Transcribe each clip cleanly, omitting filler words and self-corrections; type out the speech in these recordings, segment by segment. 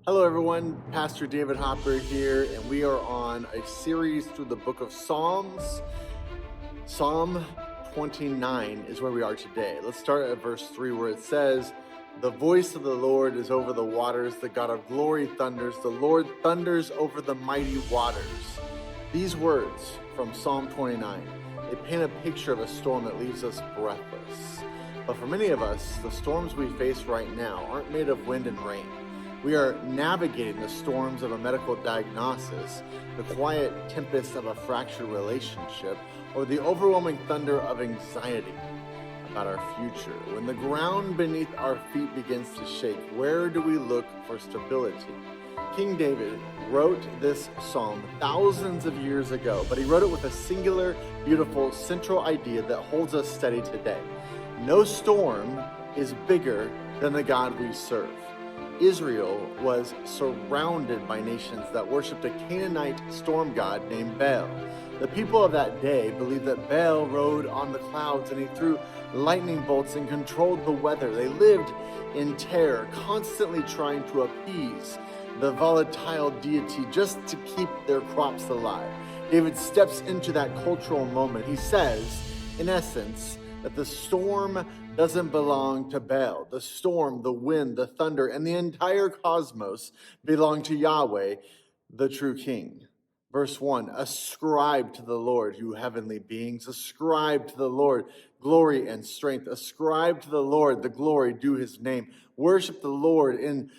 Hello, everyone. Pastor David Hopper here, and we are on a series through the book of Psalms. Psalm 29 is where we are today. Let's start at verse 3, where it says, "The voice of the Lord is over the waters. The God of glory thunders. The Lord thunders over the mighty waters." These words from Psalm 29, they paint a picture of a storm that leaves us breathless. But for many of us, the storms we face right now aren't made of wind and rain. We are navigating the storms of a medical diagnosis, the quiet tempest of a fractured relationship, or the overwhelming thunder of anxiety about our future. When the ground beneath our feet begins to shake, where do we look for stability? King David wrote this psalm thousands of years ago, but he wrote it with a singular, beautiful, central idea that holds us steady today. No storm is bigger than the God we serve. Israel was surrounded by nations that worshipped a Canaanite storm god named Baal. The people of that day believed that Baal rode on the clouds and he threw lightning bolts and controlled the weather. They lived in terror, constantly trying to appease the volatile deity just to keep their crops alive. David steps into that cultural moment. He says, in essence, that the storm doesn't belong to Baal. The storm, the wind, the thunder, and the entire cosmos belong to Yahweh, the true King. Verse 1, ascribe to the Lord, you heavenly beings. Ascribe to the Lord glory and strength. Ascribe to the Lord the glory due his name. Worship the Lord in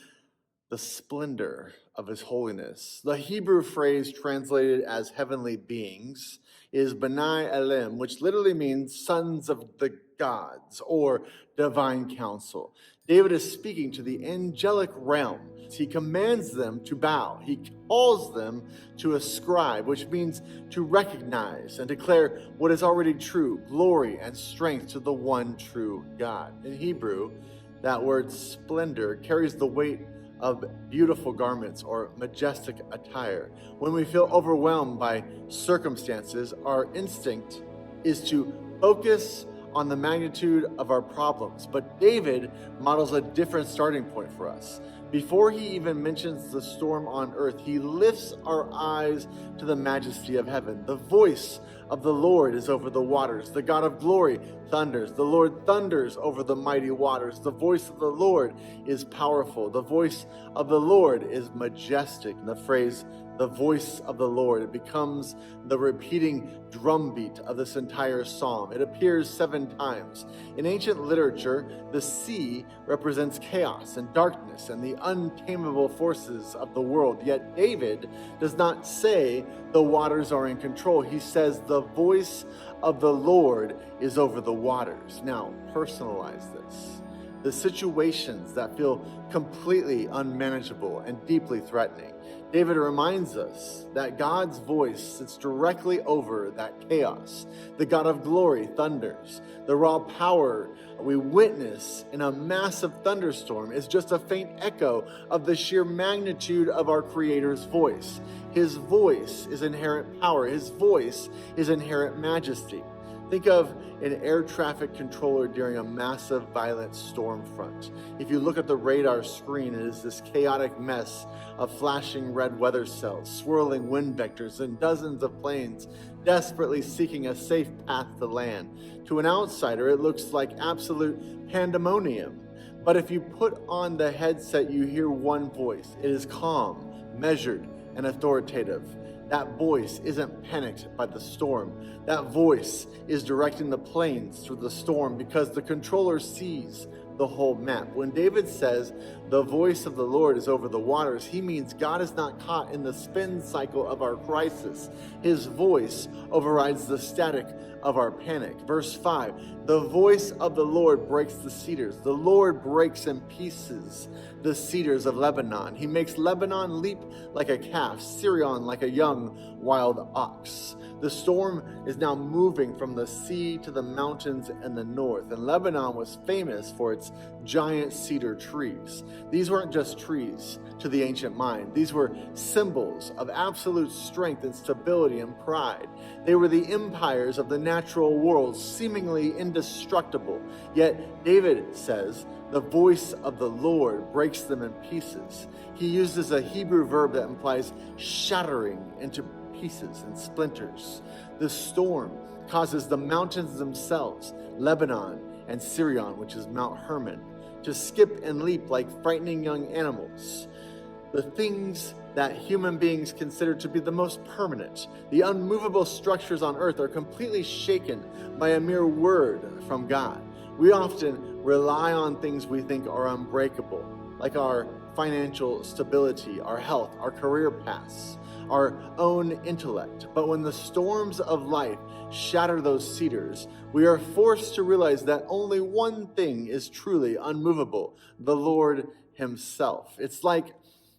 the splendor of his holiness. The Hebrew phrase translated as heavenly beings is B'nai Elim, which literally means sons of the gods or divine counsel. David is speaking to the angelic realm. He commands them to bow. He calls them to ascribe, which means to recognize and declare what is already true, glory and strength to the one true God. In Hebrew, that word splendor carries the weight of beautiful garments or majestic attire. When we feel overwhelmed by circumstances, our instinct is to focus on the magnitude of our problems. But David models a different starting point for us. Before he even mentions the storm on earth, he lifts our eyes to the majesty of heaven. The voice of the Lord is over the waters. The God of glory thunders. The Lord thunders over the mighty waters. The voice of the Lord is powerful. The voice of the Lord is majestic. And the phrase, the voice of the Lord, it becomes the repeating drumbeat of this entire psalm. It appears 7 times. In ancient literature, the sea represents chaos and darkness and the untamable forces of the world. Yet David does not say the waters are in control. He says the voice of the Lord is over the waters. Now, personalize this. The situations that feel completely unmanageable and deeply threatening. David reminds us that God's voice sits directly over that chaos. The God of glory thunders. The raw power we witness in a massive thunderstorm is just a faint echo of the sheer magnitude of our Creator's voice. His voice is inherent power. His voice is inherent majesty. Think of an air traffic controller during a massive, violent storm front. If you look at the radar screen, it is this chaotic mess of flashing red weather cells, swirling wind vectors, and dozens of planes desperately seeking a safe path to land. To an outsider, it looks like absolute pandemonium. But if you put on the headset, you hear one voice. It is calm, measured, and authoritative. That voice isn't panicked by the storm. That voice is directing the planes through the storm because the controller sees the whole map. When David says the voice of the Lord is over the waters, he means God is not caught in the spin cycle of our crisis. His voice overrides the static of our panic. Verse 5, the voice of the Lord breaks the cedars. The Lord breaks in pieces the cedars of Lebanon. He makes Lebanon leap like a calf, Sirion like a young wild ox. The storm is now moving from the sea to the mountains in the north, and Lebanon was famous for its giant cedar trees. These weren't just trees to the ancient mind. These were symbols of absolute strength and stability and pride. They were the empires of the natural world, seemingly indestructible. Yet David says, The voice of the Lord breaks them in pieces. He uses a Hebrew verb that implies shattering into pieces and splinters. The storm causes the mountains themselves, Lebanon and Sirion, which is Mount Hermon, to skip and leap like frightening young animals. The things that human beings consider to be the most permanent, the unmovable structures on earth, are completely shaken by a mere word from God. We often rely on things we think are unbreakable, like our financial stability, our health, our career paths, our own intellect. But when the storms of life shatter those cedars, we are forced to realize that only one thing is truly unmovable: the Lord Himself. It's like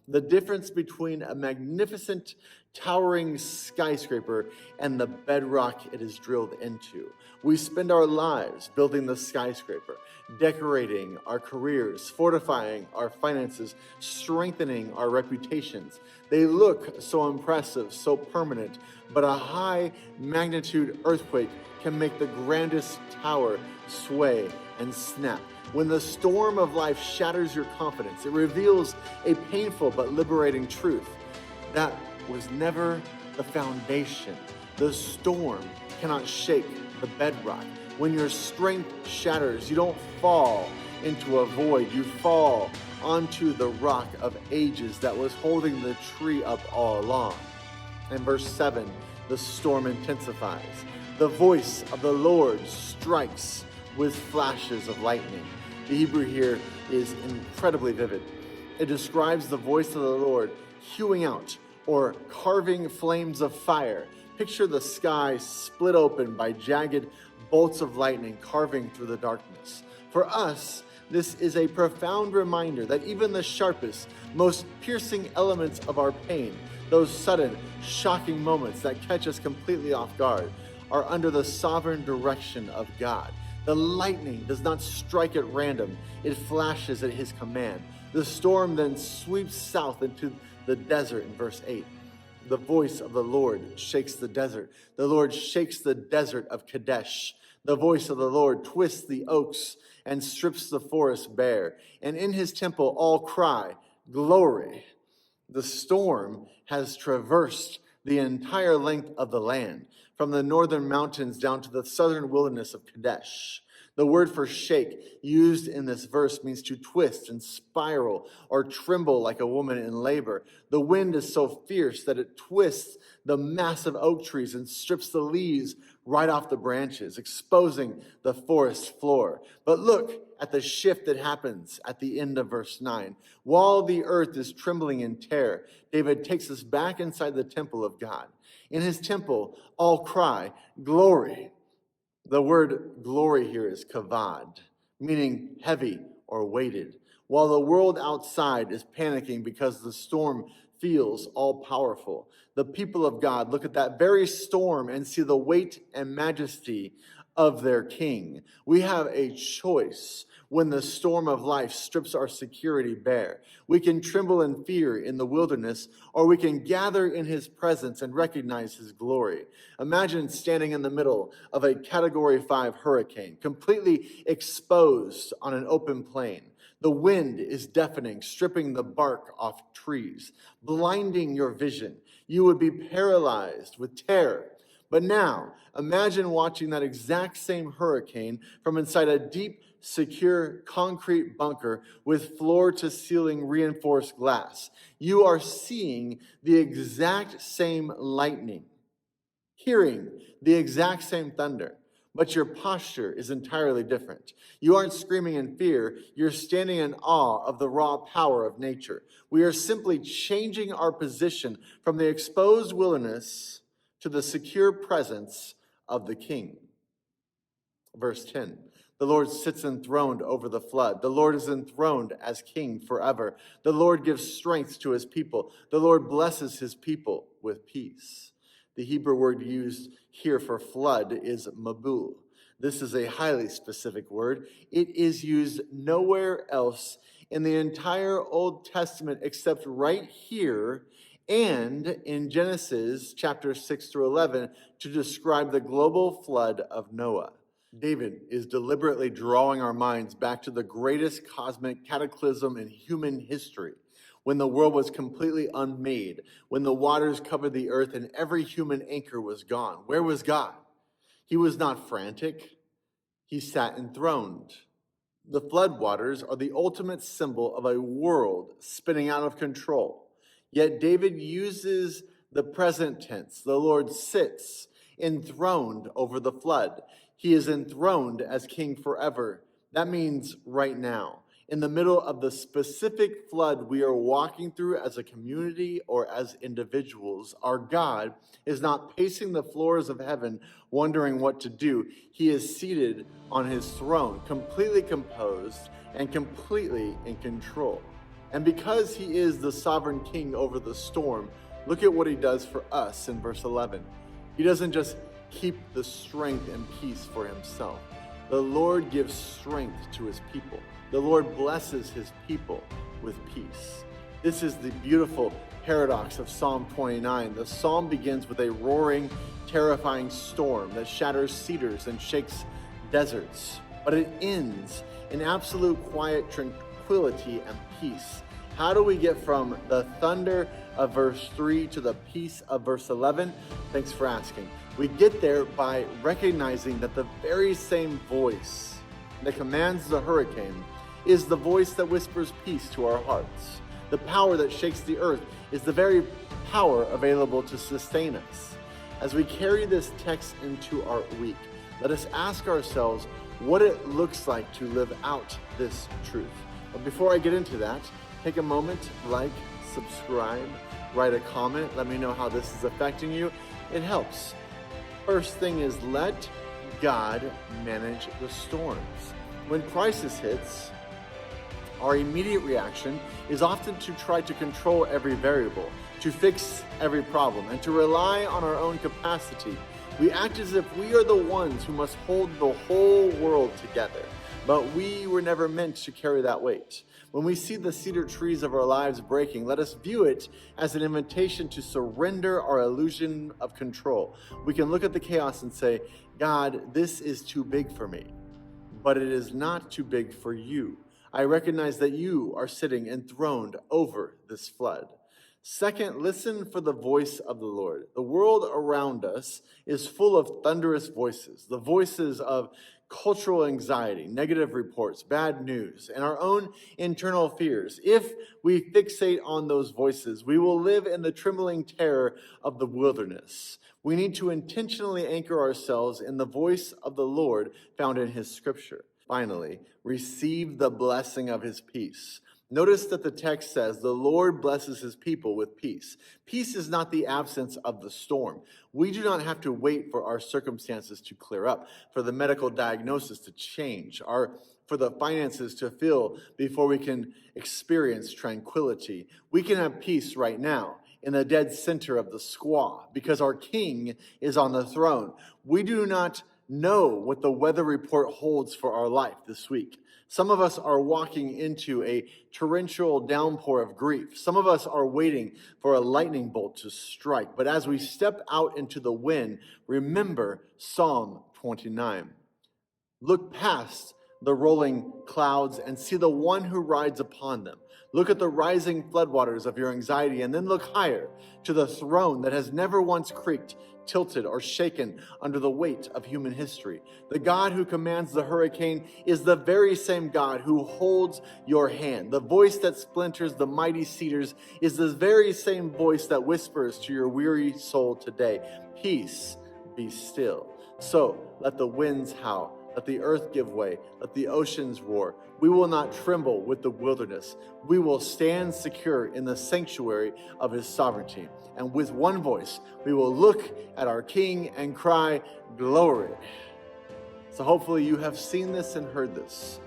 the difference between a magnificent, towering skyscraper and the bedrock it is drilled into. We spend our lives building the skyscraper, decorating our careers, fortifying our finances, strengthening our reputations. They look so impressive, so permanent, but a high magnitude earthquake can make the grandest tower sway and snap. When the storm of life shatters your confidence, it reveals a painful but liberating truth. That was never the foundation. The storm cannot shake the bedrock. When your strength shatters, you don't fall into a void. You fall onto the rock of ages that was holding the tree up all along. In verse 7, the storm intensifies. The voice of the Lord strikes with flashes of lightning. The Hebrew here is incredibly vivid. It describes the voice of the Lord hewing out or carving flames of fire. Picture the sky split open by jagged bolts of lightning carving through the darkness. For us, this is a profound reminder that even the sharpest, most piercing elements of our pain, those sudden, shocking moments that catch us completely off guard, are under the sovereign direction of God. The lightning does not strike at random. It flashes at His command. The storm then sweeps south into the desert in verse 8. The voice of the Lord shakes the desert. The Lord shakes the desert of Kadesh. The voice of the Lord twists the oaks and strips the forest bare. And in His temple all cry, "Glory!" The storm has traversed the entire length of the land, from the northern mountains down to the southern wilderness of Kadesh. The word for shake used in this verse means to twist and spiral or tremble like a woman in labor. The wind is so fierce that it twists the massive oak trees and strips the leaves right off the branches, exposing the forest floor. But look at the shift that happens at the end of verse 9. While the earth is trembling in terror, David takes us back inside the temple of God. In His temple, all cry, "Glory!" The word glory here is kavod, meaning heavy or weighted. While the world outside is panicking because the storm feels all-powerful, the people of God look at that very storm and see the weight and majesty of their King. We have a choice when the storm of life strips our security bare. We can tremble in fear in the wilderness, or we can gather in His presence and recognize His glory. Imagine standing in the middle of a Category 5 hurricane, completely exposed on an open plain. The wind is deafening, stripping the bark off trees, blinding your vision. You would be paralyzed with terror. But now, imagine watching that exact same hurricane from inside a deep, secure concrete bunker with floor-to-ceiling reinforced glass. You are seeing the exact same lightning, hearing the exact same thunder, but your posture is entirely different. You aren't screaming in fear. You're standing in awe of the raw power of nature. We are simply changing our position from the exposed wilderness to the secure presence of the King. Verse 10, the Lord sits enthroned over the flood. The Lord is enthroned as King forever. The Lord gives strength to His people. The Lord blesses His people with peace. The Hebrew word used here for flood is mabul. This is a highly specific word. It is used nowhere else in the entire Old Testament except right here and in Genesis chapter 6 through 11 to describe the global flood of Noah. David is deliberately drawing our minds back to the greatest cosmic cataclysm in human history, when the world was completely unmade, when the waters covered the earth and every human anchor was gone. Where was God? He was not frantic. He sat enthroned. The floodwaters are the ultimate symbol of a world spinning out of control. Yet David uses the present tense. The Lord sits enthroned over the flood. He is enthroned as king forever. That means right now. In the middle of the specific flood we are walking through as a community or as individuals, our God is not pacing the floors of heaven wondering what to do. He is seated on his throne, completely composed and completely in control. And because he is the sovereign king over the storm, look at what he does for us in verse 11. He doesn't just keep the strength and peace for himself. The Lord gives strength to his people. The Lord blesses his people with peace. This is the beautiful paradox of Psalm 29. The psalm begins with a roaring, terrifying storm that shatters cedars and shakes deserts, but it ends in absolute quiet tranquility and peace. How do we get from the thunder of verse 3 to the peace of verse 11? Thanks for asking. We get there by recognizing that the very same voice that commands the hurricane is the voice that whispers peace to our hearts. The power that shakes the earth is the very power available to sustain us. As we carry this text into our week, let us ask ourselves what it looks like to live out this truth. But before I get into that, take a moment, like, subscribe, write a comment, let me know how this is affecting you. It helps. First thing is, let God manage the storms. When crisis hits, our immediate reaction is often to try to control every variable, to fix every problem, and to rely on our own capacity. We act as if we are the ones who must hold the whole world together, but we were never meant to carry that weight. When we see the cedar trees of our lives breaking, let us view it as an invitation to surrender our illusion of control. We can look at the chaos and say, God, this is too big for me, but it is not too big for you. I recognize that you are sitting enthroned over this flood. Second, listen for the voice of the Lord. The world around us is full of thunderous voices, the voices of cultural anxiety, negative reports, bad news, and our own internal fears. If we fixate on those voices, we will live in the trembling terror of the wilderness. We need to intentionally anchor ourselves in the voice of the Lord found in his scripture. Finally, receive the blessing of his peace. Notice that the text says, the Lord blesses his people with peace. Peace is not the absence of the storm. We do not have to wait for our circumstances to clear up, for the medical diagnosis to change, for the finances to fill before we can experience tranquility. We can have peace right now in the dead center of the squall because our King is on the throne. We do not know what the weather report holds for our life this week. Some of us are walking into a torrential downpour of grief. Some of us are waiting for a lightning bolt to strike. But as we step out into the wind, remember Psalm 29. Look past the rolling clouds and see the one who rides upon them. Look at the rising floodwaters of your anxiety and then look higher to the throne that has never once creaked, tilted, or shaken under the weight of human history. The God who commands the hurricane is the very same God who holds your hand. The voice that splinters the mighty cedars is the very same voice that whispers to your weary soul today, peace, be still. So let the winds howl. Let the earth give way. Let the oceans roar. We will not tremble with the wilderness. We will stand secure in the sanctuary of his sovereignty. And with one voice, we will look at our King and cry, glory. So hopefully you have seen this and heard this.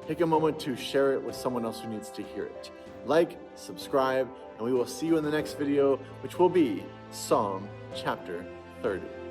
Take a moment to share it with someone else who needs to hear it. Like, subscribe, and we will see you in the next video, which will be Psalm chapter 30.